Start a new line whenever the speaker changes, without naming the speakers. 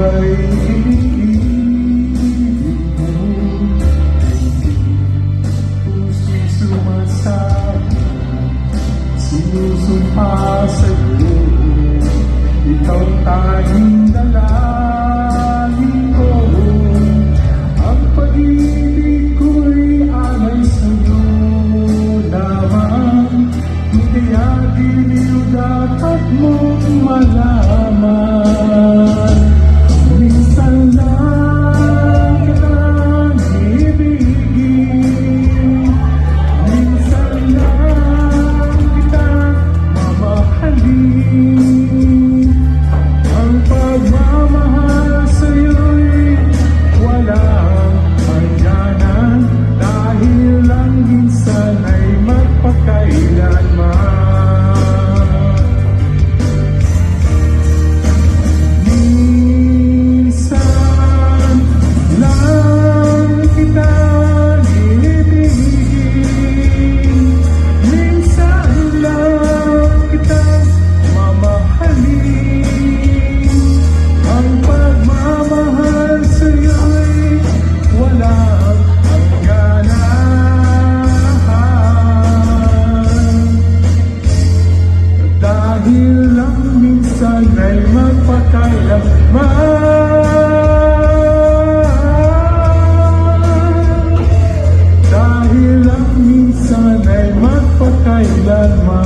ay iniibig mo. Puso'y sumasama, sinusumpa sa'yo. Ikaw tanging dalangin ko. Ang pag-ibig ko'y alay sa'yo lamang. Kaya di dapat mong malaman. Minsan lang kitang ibigin, minsan lang kitang mamahalin. Ang pagmamahal sa'yo'y walang hangganan, dahil lang minsan ay magpakailanman. Dahil lang minsan ay magpakailanman.